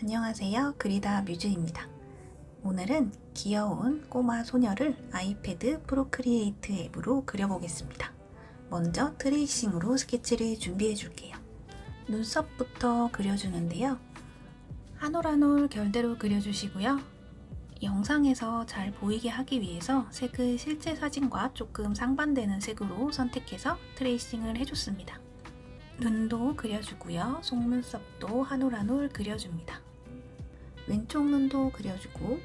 안녕하세요. 그리다 뮤즈입니다. 오늘은 귀여운 꼬마 소녀를 아이패드 프로크리에이트 앱으로 그려보겠습니다. 먼저 트레이싱으로 스케치를 준비해 줄게요. 눈썹부터 그려주는데요. 한 올 한 올 결대로 그려주시고요. 영상에서 잘 보이게 하기 위해서 색을 실제 사진과 조금 상반되는 색으로 선택해서 트레이싱을 해줬습니다. 눈도 그려주고요. 속눈썹도 한 올 한 올 그려줍니다. 왼쪽 눈도 그려주고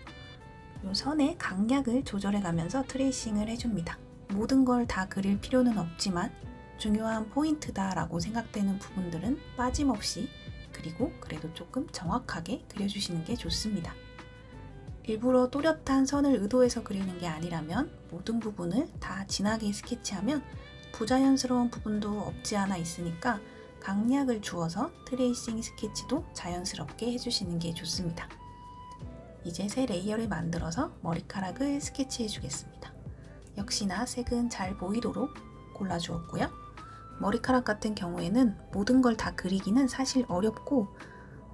이 선의 강약을 조절해 가면서 트레이싱을 해줍니다. 모든 걸 다 그릴 필요는 없지만 중요한 포인트다 라고 생각되는 부분들은 빠짐없이 그리고 그래도 조금 정확하게 그려주시는 게 좋습니다. 일부러 또렷한 선을 의도해서 그리는 게 아니라면 모든 부분을 다 진하게 스케치하면 부자연스러운 부분도 없지 않아 있으니까 강약을 주어서 트레이싱 스케치도 자연스럽게 해주시는 게 좋습니다. 이제 새 레이어를 만들어서 머리카락을 스케치해 주겠습니다. 역시나 색은 잘 보이도록 골라주었고요. 머리카락 같은 경우에는 모든 걸 다 그리기는 사실 어렵고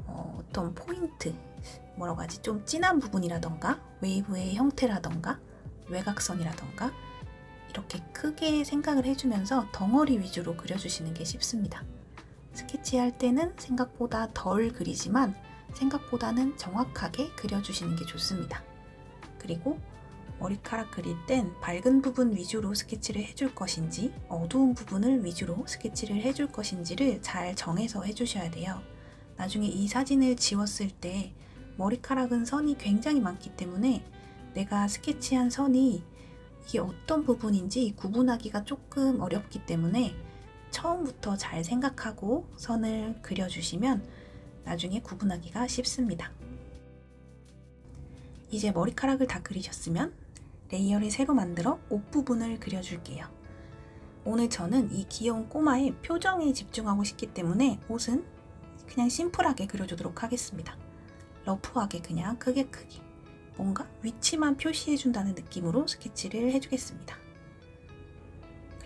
어떤 포인트, 뭐라고 하지? 좀 진한 부분이라던가 웨이브의 형태라던가 외곽선이라던가 이렇게 크게 생각을 해주면서 덩어리 위주로 그려주시는 게 쉽습니다. 스케치할 때는 생각보다 덜 그리지만 생각보다는 정확하게 그려주시는 게 좋습니다. 그리고 머리카락 그릴 땐 밝은 부분 위주로 스케치를 해줄 것인지 어두운 부분을 위주로 스케치를 해줄 것인지를 잘 정해서 해주셔야 돼요. 나중에 이 사진을 지웠을 때 머리카락은 선이 굉장히 많기 때문에 내가 스케치한 선이 이게 어떤 부분인지 구분하기가 조금 어렵기 때문에 처음부터 잘 생각하고 선을 그려주시면 나중에 구분하기가 쉽습니다. 이제 머리카락을 다 그리셨으면 레이어를 새로 만들어 옷 부분을 그려줄게요. 오늘 저는 이 귀여운 꼬마의 표정에 집중하고 싶기 때문에 옷은 그냥 심플하게 그려주도록 하겠습니다. 러프하게 그냥 크게 뭔가 위치만 표시해준다는 느낌으로 스케치를 해주겠습니다.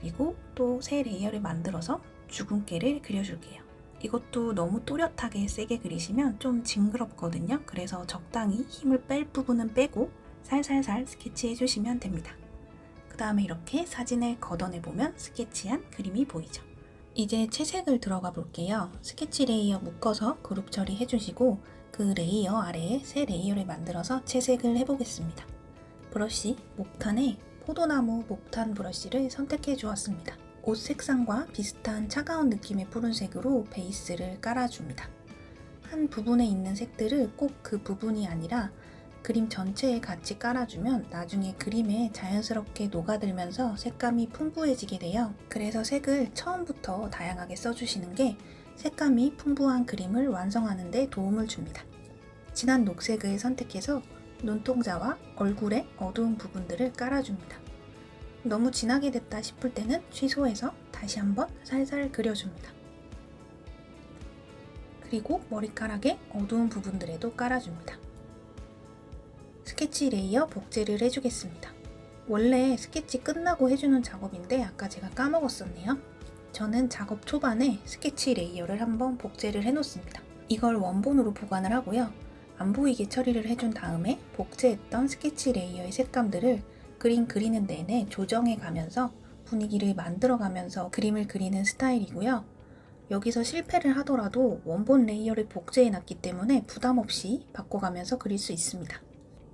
그리고 또 새 레이어를 만들어서 주근깨를 그려줄게요. 이것도 너무 또렷하게 세게 그리시면 좀 징그럽거든요. 그래서 적당히 힘을 뺄 부분은 빼고 살살살 스케치해 주시면 됩니다. 그 다음에 이렇게 사진을 걷어내보면 스케치한 그림이 보이죠. 이제 채색을 들어가 볼게요. 스케치 레이어 묶어서 그룹 처리해 주시고 그 레이어 아래에 새 레이어를 만들어서 채색을 해보겠습니다. 브러쉬 목탄에 포도나무 목탄 브러쉬를 선택해 주었습니다. 옷 색상과 비슷한 차가운 느낌의 푸른색으로 베이스를 깔아줍니다. 한 부분에 있는 색들을 꼭 그 부분이 아니라 그림 전체에 같이 깔아주면 나중에 그림에 자연스럽게 녹아들면서 색감이 풍부해지게 돼요. 그래서 색을 처음부터 다양하게 써주시는 게 색감이 풍부한 그림을 완성하는 데 도움을 줍니다. 진한 녹색을 선택해서 눈동자와 얼굴의 어두운 부분들을 깔아줍니다. 너무 진하게 됐다 싶을 때는 취소해서 다시 한번 살살 그려줍니다. 그리고 머리카락의 어두운 부분들에도 깔아줍니다. 스케치 레이어 복제를 해주겠습니다. 원래 스케치 끝나고 해주는 작업인데 아까 제가 까먹었었네요. 저는 작업 초반에 스케치 레이어를 한번 복제를 해놓습니다. 이걸 원본으로 보관을 하고요. 안 보이게 처리를 해준 다음에 복제했던 스케치 레이어의 색감들을 그림 그리는 내내 조정해 가면서 분위기를 만들어 가면서 그림을 그리는 스타일이고요. 여기서 실패를 하더라도 원본 레이어를 복제해 놨기 때문에 부담 없이 바꿔가면서 그릴 수 있습니다.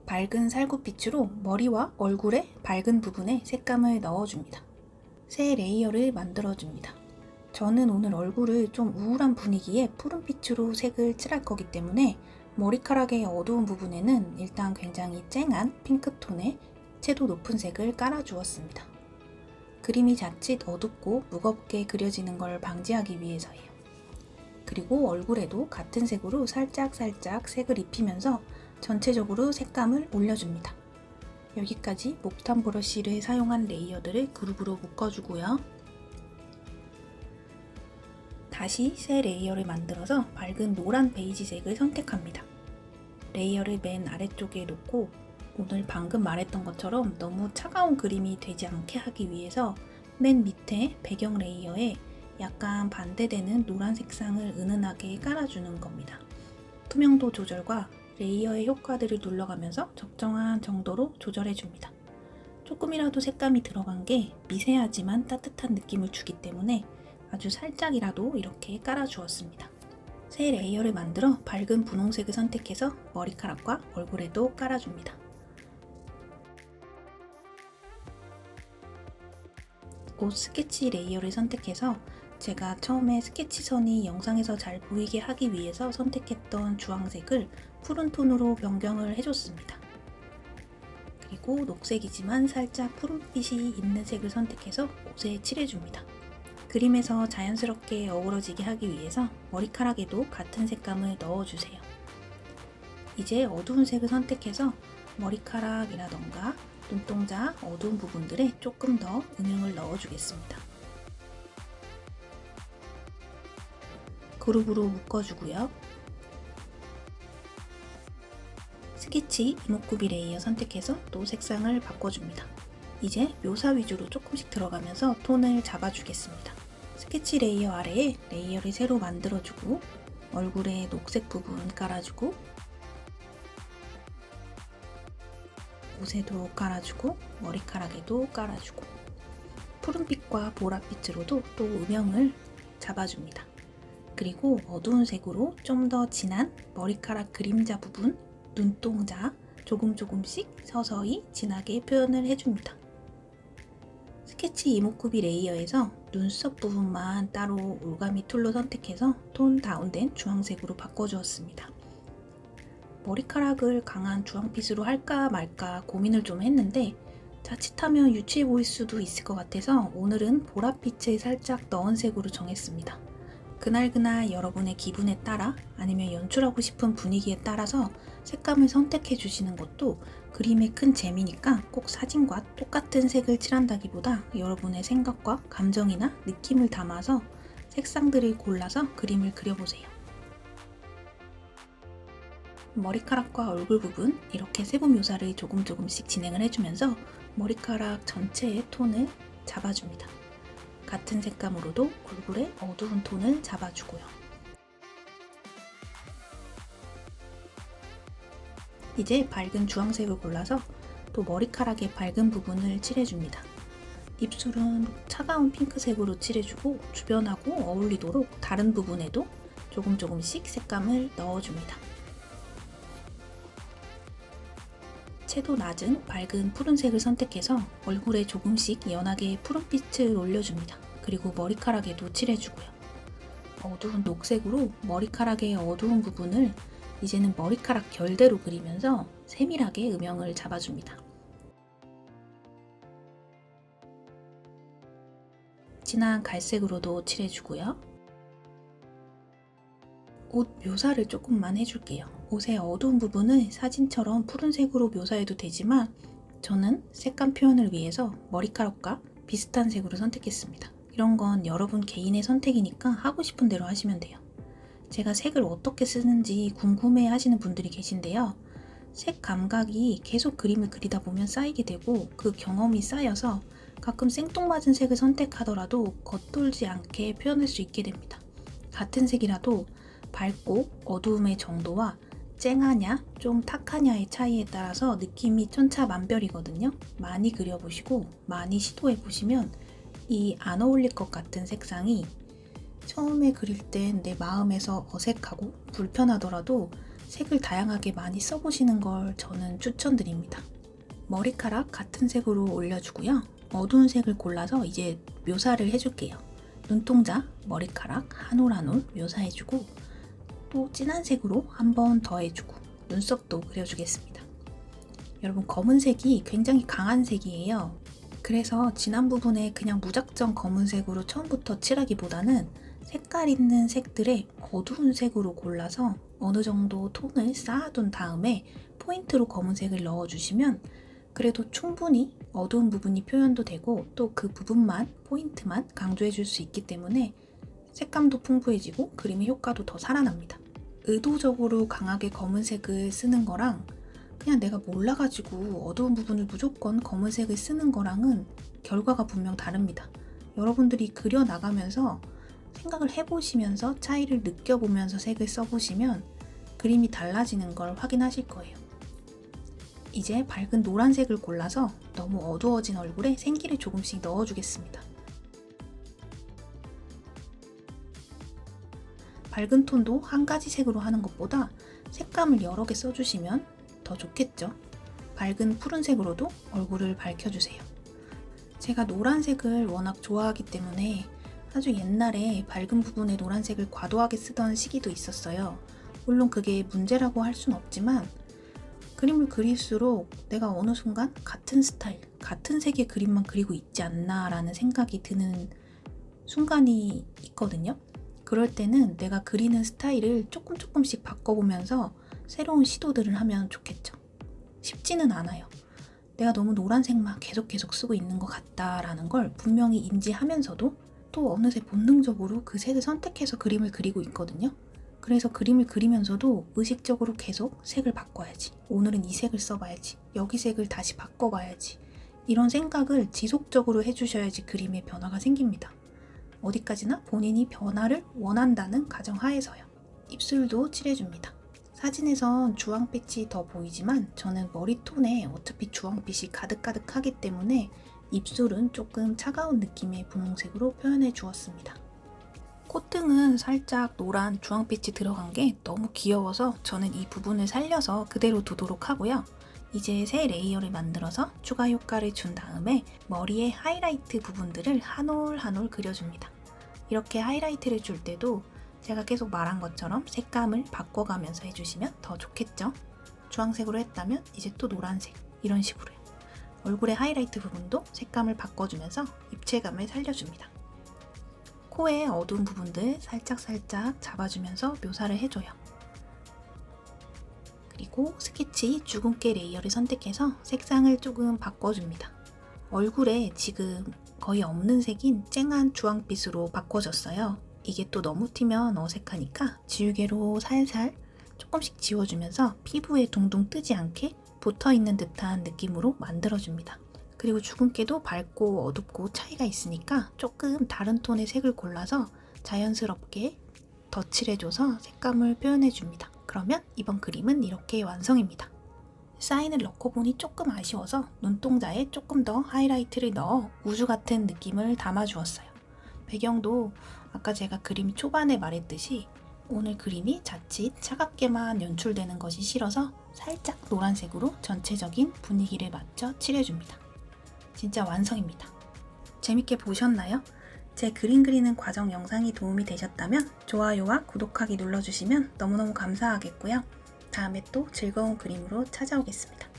밝은 살구빛으로 머리와 얼굴의 밝은 부분에 색감을 넣어줍니다. 새 레이어를 만들어줍니다. 저는 오늘 얼굴을 좀 우울한 분위기에 푸른빛으로 색을 칠할 거기 때문에 머리카락의 어두운 부분에는 일단 굉장히 쨍한 핑크톤의 채도 높은 색을 깔아주었습니다. 그림이 자칫 어둡고 무겁게 그려지는 걸 방지하기 위해서예요. 그리고 얼굴에도 같은 색으로 살짝 색을 입히면서 전체적으로 색감을 올려줍니다. 여기까지 목탄 브러쉬를 사용한 레이어들을 그룹으로 묶어주고요. 다시 새 레이어를 만들어서 밝은 노란 베이지색을 선택합니다. 레이어를 맨 아래쪽에 놓고 오늘 방금 말했던 것처럼 너무 차가운 그림이 되지 않게 하기 위해서 맨 밑에 배경 레이어에 약간 반대되는 노란 색상을 은은하게 깔아주는 겁니다. 투명도 조절과 레이어의 효과들을 눌러가면서 적정한 정도로 조절해줍니다. 조금이라도 색감이 들어간 게 미세하지만 따뜻한 느낌을 주기 때문에 아주 살짝이라도 이렇게 깔아주었습니다. 새 레이어를 만들어 밝은 분홍색을 선택해서 머리카락과 얼굴에도 깔아줍니다. 옷 스케치 레이어를 선택해서 제가 처음에 스케치선이 영상에서 잘 보이게 하기 위해서 선택했던 주황색을 푸른 톤으로 변경을 해줬습니다. 그리고 녹색이지만 살짝 푸른빛이 있는 색을 선택해서 옷에 칠해줍니다. 그림에서 자연스럽게 어우러지게 하기 위해서 머리카락에도 같은 색감을 넣어주세요. 이제 어두운 색을 선택해서 머리카락이라던가 눈동자 어두운 부분들에 조금 더 음영을 넣어주겠습니다. 그룹으로 묶어주고요. 스케치 이목구비 레이어 선택해서 또 색상을 바꿔줍니다. 이제 묘사 위주로 조금씩 들어가면서 톤을 잡아주겠습니다. 스케치 레이어 아래에 레이어를 새로 만들어주고 얼굴에 녹색 부분 깔아주고 옷에도 깔아주고 머리카락에도 깔아주고 푸른빛과 보랏빛으로도 또 음영을 잡아줍니다. 그리고 어두운 색으로 좀 더 진한 머리카락 그림자 부분, 눈동자 조금씩 서서히 진하게 표현을 해줍니다. 스케치 이목구비 레이어에서 눈썹 부분만 따로 올가미 툴로 선택해서 톤 다운된 주황색으로 바꿔주었습니다. 머리카락을 강한 주황빛으로 할까 말까 고민을 좀 했는데 자칫하면 유치해 보일 수도 있을 것 같아서 오늘은 보랏빛을 살짝 넣은 색으로 정했습니다. 그날그날 여러분의 기분에 따라 아니면 연출하고 싶은 분위기에 따라서 색감을 선택해 주시는 것도 그림의 큰 재미니까 꼭 사진과 똑같은 색을 칠한다기보다 여러분의 생각과 감정이나 느낌을 담아서 색상들을 골라서 그림을 그려보세요. 머리카락과 얼굴 부분 이렇게 세부 묘사를 조금씩 진행을 해주면서 머리카락 전체의 톤을 잡아줍니다. 같은 색감으로도 얼굴에 어두운 톤을 잡아주고요. 이제 밝은 주황색을 골라서 또 머리카락의 밝은 부분을 칠해줍니다. 입술은 차가운 핑크색으로 칠해주고 주변하고 어울리도록 다른 부분에도 조금씩 색감을 넣어줍니다. 채도 낮은 밝은 푸른색을 선택해서 얼굴에 조금씩 연하게 푸른빛을 올려줍니다. 그리고 머리카락에도 칠해주고요. 어두운 녹색으로 머리카락의 어두운 부분을 이제는 머리카락 결대로 그리면서 세밀하게 음영을 잡아줍니다. 진한 갈색으로도 칠해주고요. 옷 묘사를 조금만 해줄게요. 옷의 어두운 부분을 사진처럼 푸른색으로 묘사해도 되지만 저는 색감 표현을 위해서 머리카락과 비슷한 색으로 선택했습니다. 이런 건 여러분 개인의 선택이니까 하고 싶은 대로 하시면 돼요. 제가 색을 어떻게 쓰는지 궁금해 하시는 분들이 계신데요. 색 감각이 계속 그림을 그리다 보면 쌓이게 되고 그 경험이 쌓여서 가끔 생뚱맞은 색을 선택하더라도 겉돌지 않게 표현할 수 있게 됩니다. 같은 색이라도 밝고 어두움의 정도와 쨍하냐 좀 탁하냐의 차이에 따라서 느낌이 천차만별이거든요. 많이 그려보시고 많이 시도해보시면 이 안 어울릴 것 같은 색상이 처음에 그릴 땐 내 마음에서 어색하고 불편하더라도 색을 다양하게 많이 써보시는 걸 저는 추천드립니다. 머리카락 같은 색으로 올려주고요. 어두운 색을 골라서 이제 묘사를 해줄게요. 눈동자, 머리카락 한 올 한 올 묘사해주고 또 진한 색으로 한 번 더 해주고 눈썹도 그려주겠습니다. 여러분 검은색이 굉장히 강한 색이에요. 그래서 진한 부분에 그냥 무작정 검은색으로 처음부터 칠하기보다는 색깔 있는 색들의 어두운 색으로 골라서 어느 정도 톤을 쌓아둔 다음에 포인트로 검은색을 넣어주시면 그래도 충분히 어두운 부분이 표현도 되고 또 그 부분만 포인트만 강조해줄 수 있기 때문에 색감도 풍부해지고 그림의 효과도 더 살아납니다. 의도적으로 강하게 검은색을 쓰는 거랑 그냥 내가 몰라가지고 어두운 부분을 무조건 검은색을 쓰는 거랑은 결과가 분명 다릅니다. 여러분들이 그려나가면서 생각을 해보시면서 차이를 느껴보면서 색을 써보시면 그림이 달라지는 걸 확인하실 거예요. 이제 밝은 노란색을 골라서 너무 어두워진 얼굴에 생기를 조금씩 넣어주겠습니다. 밝은 톤도 한 가지 색으로 하는 것보다 색감을 여러 개 써주시면 더 좋겠죠. 밝은 푸른색으로도 얼굴을 밝혀주세요. 제가 노란색을 워낙 좋아하기 때문에 아주 옛날에 밝은 부분에 노란색을 과도하게 쓰던 시기도 있었어요. 물론 그게 문제라고 할 순 없지만 그림을 그릴수록 내가 어느 순간 같은 스타일, 같은 색의 그림만 그리고 있지 않나 라는 생각이 드는 순간이 있거든요. 그럴 때는 내가 그리는 스타일을 조금씩 바꿔보면서 새로운 시도들을 하면 좋겠죠. 쉽지는 않아요. 내가 너무 노란색만 계속 쓰고 있는 것 같다라는 걸 분명히 인지하면서도 또 어느새 본능적으로 그 색을 선택해서 그림을 그리고 있거든요. 그래서 그림을 그리면서도 의식적으로 계속 색을 바꿔야지. 오늘은 이 색을 써봐야지. 여기 색을 다시 바꿔봐야지. 이런 생각을 지속적으로 해주셔야지 그림에 변화가 생깁니다. 어디까지나 본인이 변화를 원한다는 가정하에서요. 입술도 칠해줍니다. 사진에선 주황빛이 더 보이지만 저는 머리톤에 어차피 주황빛이 가득하기 때문에 입술은 조금 차가운 느낌의 분홍색으로 표현해 주었습니다. 콧등은 살짝 노란 주황빛이 들어간 게 너무 귀여워서 저는 이 부분을 살려서 그대로 두도록 하고요. 이제 새 레이어를 만들어서 추가 효과를 준 다음에 머리의 하이라이트 부분들을 한 올 한 올 그려줍니다. 이렇게 하이라이트를 줄 때도 제가 계속 말한 것처럼 색감을 바꿔가면서 해주시면 더 좋겠죠? 주황색으로 했다면 이제 또 노란색, 이런 식으로요. 얼굴의 하이라이트 부분도 색감을 바꿔주면서 입체감을 살려줍니다. 코의 어두운 부분들 살짝 잡아주면서 묘사를 해줘요. 그리고 스케치 주근깨 레이어를 선택해서 색상을 조금 바꿔줍니다. 얼굴에 지금 거의 없는 색인 쨍한 주황빛으로 바꿔줬어요. 이게 또 너무 튀면 어색하니까 지우개로 살살 조금씩 지워주면서 피부에 둥둥 뜨지 않게 붙어있는 듯한 느낌으로 만들어줍니다. 그리고 주근깨도 밝고 어둡고 차이가 있으니까 조금 다른 톤의 색을 골라서 자연스럽게 덧칠해줘서 색감을 표현해줍니다. 그러면 이번 그림은 이렇게 완성입니다. 사인을 넣고 보니 조금 아쉬워서 눈동자에 조금 더 하이라이트를 넣어 우주 같은 느낌을 담아주었어요. 배경도 아까 제가 그림 초반에 말했듯이 오늘 그림이 자칫 차갑게만 연출되는 것이 싫어서 살짝 노란색으로 전체적인 분위기를 맞춰 칠해줍니다. 진짜 완성입니다. 재밌게 보셨나요? 제 그림 그리는 과정 영상이 도움이 되셨다면 좋아요와 구독하기 눌러주시면 너무너무 감사하겠고요. 다음에 또 즐거운 그림으로 찾아오겠습니다.